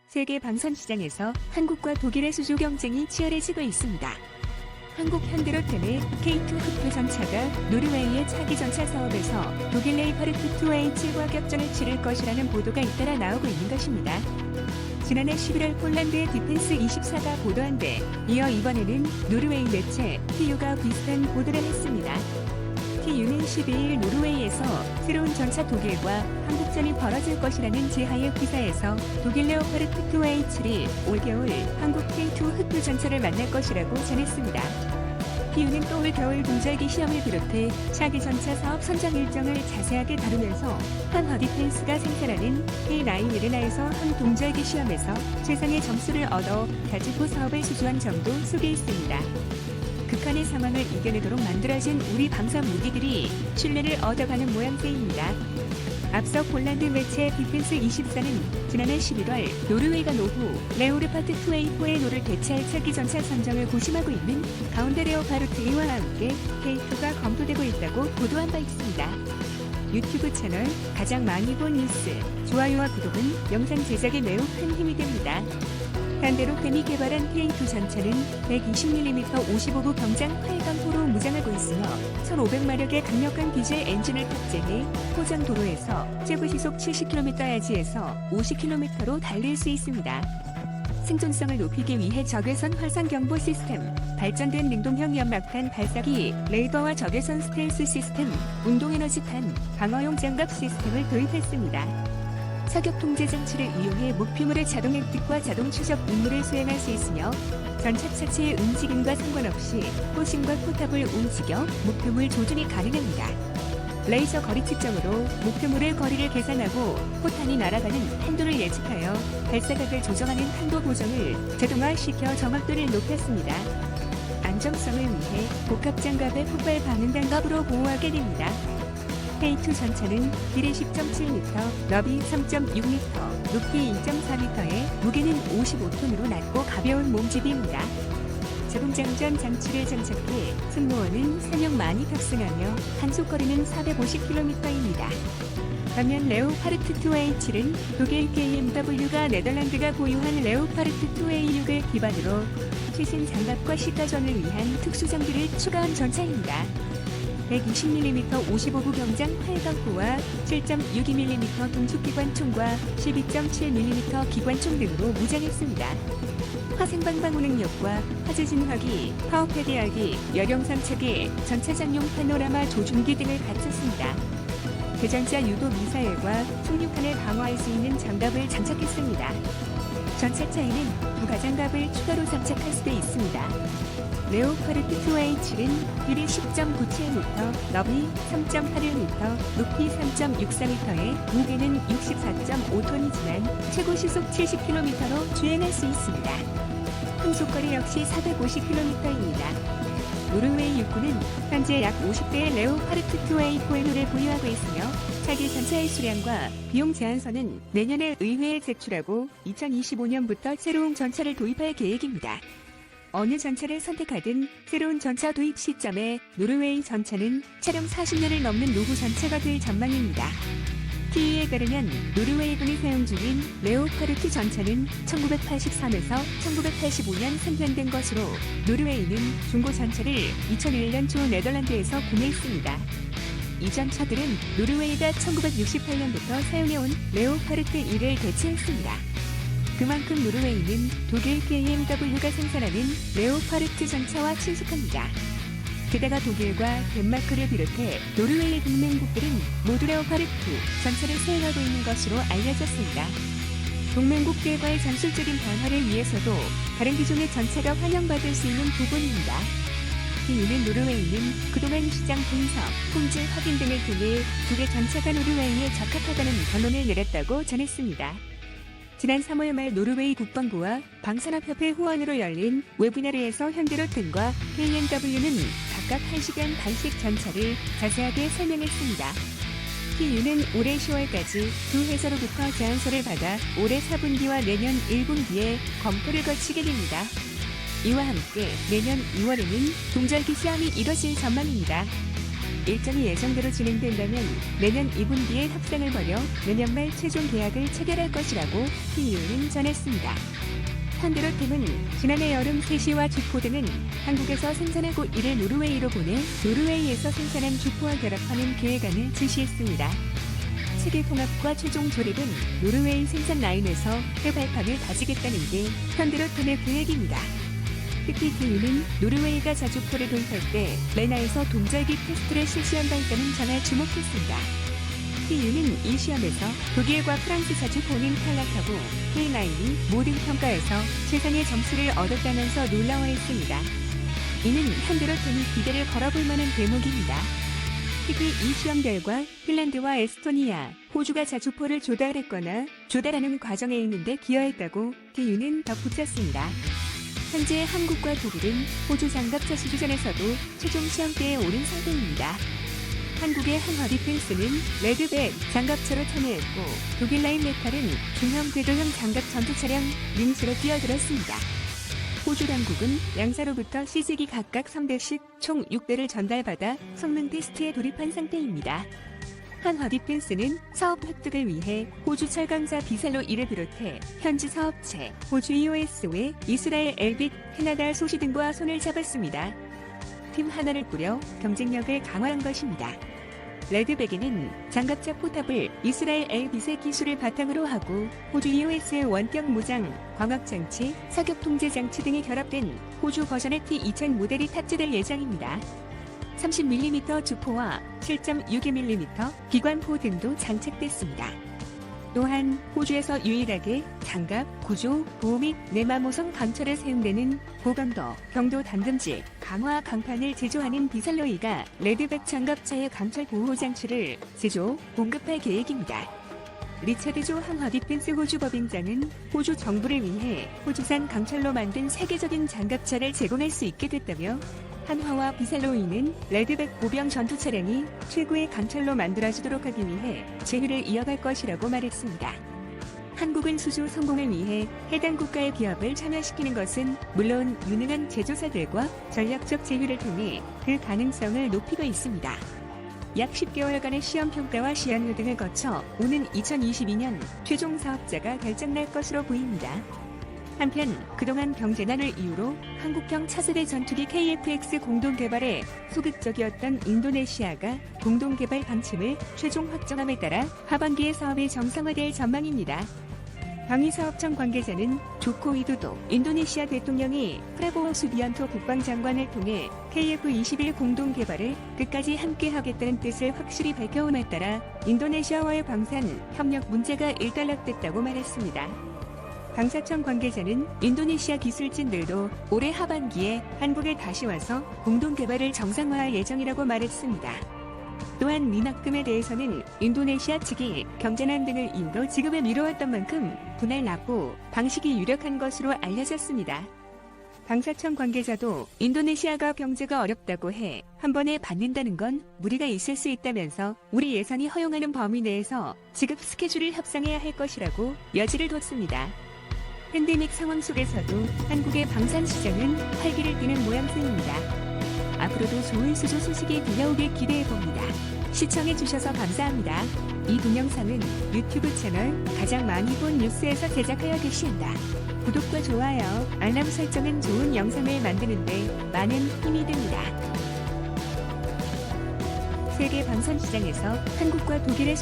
세계 방산 시장에서 한국과 독일의 수주 경쟁이 치열해지고 있습니다. 한국 현대로템의 K2 흑표 전차가 노르웨이의 차기 전차 사업에서 독일 레이파르트 2H과 격전을 치를 것이라는 보도가 잇따라 나오고 있는 것입니다. 지난해 11월 폴란드의 디펜스 24가 보도한 데 이어 이번에는 노르웨이 매체 TU가 비슷한 보도를 했습니다. TU는 12일 노르웨이에서 새로운 전차 독일과 한국전이 벌어질 것이라는 제하의 기사에서 독일 레오파르트 2H를 올겨울 한국 K2 흑표 전차를 만날 것이라고 전했습니다. TU는 또 올 겨울 동절기 시험을 비롯해 차기 전차 사업 선정 일정을 자세하게 다루면서 한화 디펜스가 생산하는 K9 에레나에서 한 동절기 시험에서 최상의 점수를 얻어 가지고 사업을 수주한 점도 소개했습니다. 극한의 상황을 이겨내도록 만들어진 우리 방산 무기들이 신뢰를 얻어가는 모양새입니다. 앞서 폴란드 매체 디펜스 24는 지난해 11월 노르웨이가 노후 레오르파트 2A4의 노를 대체할 차기 전차 선정을 고심하고 있는 가운데 레오파르트 2와 함께 K2가 검토되고 있다고 보도한 바 있습니다. 유튜브 채널 가장 많이 본 뉴스, 좋아요와 구독은 영상 제작에 매우 큰 힘이 됩니다. 현대로템이 개발한 K2 전차는 120mm 55구 경장 8강포로 무장하고 있으며 1500마력의 강력한 디젤 엔진을 탑재해 포장 도로에서 최고 시속 70km/h에서 50km로 달릴 수 있습니다. 생존성을 높이기 위해 적외선 활성 경보 시스템, 발전된 능동형 연막탄 발사기, 레이더와 적외선 스텔스 시스템, 운동에너지탄, 방어용 장갑 시스템을 도입했습니다. 사격 통제 장치를 이용해 목표물의 자동 획득과 자동 추적 임무를 수행할 수 있으며 전차 자체의 움직임과 상관없이 포신과 포탑을 움직여 목표물 조준이 가능합니다. 레이저 거리 측정으로 목표물의 거리를 계산하고 포탄이 날아가는 탄도를 예측하여 발사각을 조정하는 탄도 보정을 자동화시켜 정확도를 높였습니다. 안정성을 위해 복합 장갑의 폭발 반응 장갑으로 보호하게 됩니다. K2 전차는 길이 10.7m, 너비 3.6m, 높이 2.4m에 무게는 55톤으로 낮고 가벼운 몸집입니다. 자동장전 장치를 장착해 승무원은 3명 많이 탑승하며 한속거리는 450km입니다. 반면 레오파르트 2A7은 독일 KMW가 네덜란드가 보유한 레오파르트 2A6을 기반으로 최신 장갑과 시가전을 위한 특수 장비를 추가한 전차입니다. 120mm 55구 경장 8강포와 7.62mm 동축기관총과 12.7mm 기관총 등으로 무장했습니다. 화생방방호 능력과 화재 진화기, 파워패드하기, 열영상 체계, 전차장용 파노라마 조준기 등을 갖췄습니다. 대전차 유도 미사일과 속력탄을 방어할 수 있는 장갑을 장착했습니다. 전차차에는 부가장갑을 추가로 장착할 수도 있습니다. 레오파르트 2H는 길이 10.97m, 너비 3.81m, 높이 3.64m에 무게는 64.5톤이지만 최고 시속 70km로 주행할 수 있습니다. 항속거리 역시 450km입니다. 노르웨이 육군은 현재 약 50대의 레오파르트 2A4를 보유하고 있으며 차기 전차의 수량과 비용 제한서는 내년에 의회에 제출하고 2025년부터 새로운 전차를 도입할 계획입니다. 어느 전차를 선택하든 새로운 전차 도입 시점에 노르웨이 전차는 차량 40년을 넘는 노후 전차가 될 전망입니다. TU에 따르면 노르웨이군이 사용 중인 레오파르트 전차는 1983에서 1985년 생산된 것으로 노르웨이는 중고 전차를 2001년 초 네덜란드에서 구매했습니다. 이 전차들은 노르웨이가 1968년부터 사용해온 레오파르트 1을 대체했습니다. 그만큼 노르웨이는 독일 KMW가 생산하는 레오파르트 전차와 친숙합니다. 게다가 독일과 덴마크를 비롯해 노르웨이 동맹국들은 모두 레오파르트 전차를 사용하고 있는 것으로 알려졌습니다. 동맹국들과의 전술적인 변화를 위해서도 다른 기종의 전차가 환영받을 수 있는 부분입니다. 이유는 노르웨이는 그동안 시장 분석, 품질 확인 등을 통해 두 개 전차가 노르웨이에 적합하다는 결론을 내렸다고 전했습니다. 지난 3월 말 노르웨이 국방부와 방산업협회 후원으로 열린 웨비나르에서 현대로템과 KMW는 각각 1시간 반씩 전차를 자세하게 설명했습니다. TU는 올해 10월까지 두 회사로부터 제안서를 받아 올해 4분기와 내년 1분기에 검토를 거치게 됩니다. 이와 함께 내년 2월에는 동절기 시험이 이뤄질 전망입니다. 일정이 예정대로 진행된다면 내년 2분기에 협상을 벌여 내년 말 최종 계약을 체결할 것이라고 TU는 전했습니다. 현대로템은 지난해 여름 세시와 주포 등은 한국에서 생산하고 이를 노르웨이로 보내 노르웨이에서 생산한 주포와 결합하는 계획안을 제시했습니다. 체계 통합과 최종 조립은 노르웨이 생산 라인에서 해발판을 다지겠다는 게 현대로템의 계획입니다. 특히 TU는 노르웨이가 자주포를 도입할 때 레나에서 동절기 테스트를 실시한다 했다는 점에 주목했습니다. TU는 이 시험에서 독일과 프랑스 자주포는 탈락하고 K9이 모든 평가에서 최상의 점수를 얻었다면서 놀라워했습니다. 이는 현대로템이 기대를 걸어볼 만한 대목입니다. 특히 이 시험 결과 핀란드와 에스토니아, 호주가 자주포를 조달했거나 조달하는 과정에 있는데 기여했다고 TU는 덧붙였습니다. 현재 한국과 독일은 호주 장갑차 수주전에서도 최종 시험대에 오른 상태입니다. 한국의 한화 디펜스는 레드백 장갑차로 참여했고 독일 라인메탈은 중형 궤도형 장갑 전투 차량 링스로 뛰어들었습니다. 호주 당국은 양사로부터 CG기 각각 3대씩 총 6대를 전달받아 성능 테스트에 돌입한 상태입니다. 한화 디펜스는 사업 획득을 위해 호주 철강사 비살로 이를 비롯해 현지 사업체 호주 EOS 외 이스라엘 엘빗, 캐나다 소시 등과 손을 잡았습니다. 팀 하나를 꾸려 경쟁력을 강화한 것입니다. 레드백에는 장갑차 포탑을 이스라엘 엘빗의 기술을 바탕으로 하고 호주 EOS의 원격 무장, 광학장치, 사격 통제 장치 등이 결합된 호주 버전의 T2000 모델이 탑재될 예정입니다. 30mm 주포와 7.62mm 기관포 등도 장착됐습니다. 또한 호주에서 유일하게 장갑, 구조, 보호 및 내마모성 강철에 사용되는 고강도, 경도 단금질, 강화 강판을 제조하는 비살로이가 레드백 장갑차의 강철 보호 장치를 제조, 공급할 계획입니다. 리차드 조 한화 디펜스 호주 법인장은 호주 정부를 위해 호주산 강철로 만든 세계적인 장갑차를 제공할 수 있게 됐다며 한화와 비살로이는 레드백 보병 전투 차량이 최고의 강철로 만들어지도록 하기 위해 제휴를 이어갈 것이라고 말했습니다. 한국은 수주 성공을 위해 해당 국가의 기업을 참여시키는 것은 물론 유능한 제조사들과 전략적 제휴를 통해 그 가능성을 높이고 있습니다. 약 10개월간의 시험 평가와 시연료 등을 거쳐 오는 2022년 최종 사업자가 결정날 것으로 보입니다. 한편 그동안 경제난을 이유로 한국형 차세대 전투기 KF-X 공동개발에 소극적이었던 인도네시아가 공동개발 방침을 최종 확정함에 따라 하반기에 사업이 정상화될 전망입니다. 방위사업청 관계자는 조코 위도도 인도네시아 대통령이 프라보워 수비안토 국방장관을 통해 KF-21 공동개발을 끝까지 함께하겠다는 뜻을 확실히 밝혀옴에 따라 인도네시아와의 방산 협력 문제가 일단락됐다고 말했습니다. 방사청 관계자는 인도네시아 기술진들도 올해 하반기에 한국에 다시 와서 공동개발을 정상화할 예정이라고 말했습니다. 또한 미납금에 대해서는 인도네시아 측이 경제난 등을 이유로 지급을 미뤄왔던 만큼 분할 납부 방식이 유력한 것으로 알려졌습니다. 방사청 관계자도 인도네시아가 경제가 어렵다고 해 한 번에 받는다는 건 무리가 있을 수 있다면서 우리 예산이 허용하는 범위 내에서 지급 스케줄을 협상해야 할 것이라고 여지를 뒀습니다. 팬데믹 상황 속에서도 한국의 방산 시장은 활기를 띠는 모양새입니다. 앞으로도 좋은 수주 소식이 들려오길 기대해봅니다. 시청해주셔서 감사합니다. 이 동영상은 유튜브 채널 가장 많이 본 뉴스에서 제작하여 게시한다. 구독과 좋아요, 알람 설정은 좋은 영상을 만드는데 많은 힘이 됩니다. 세계 방산 시장에서 한국과 독일의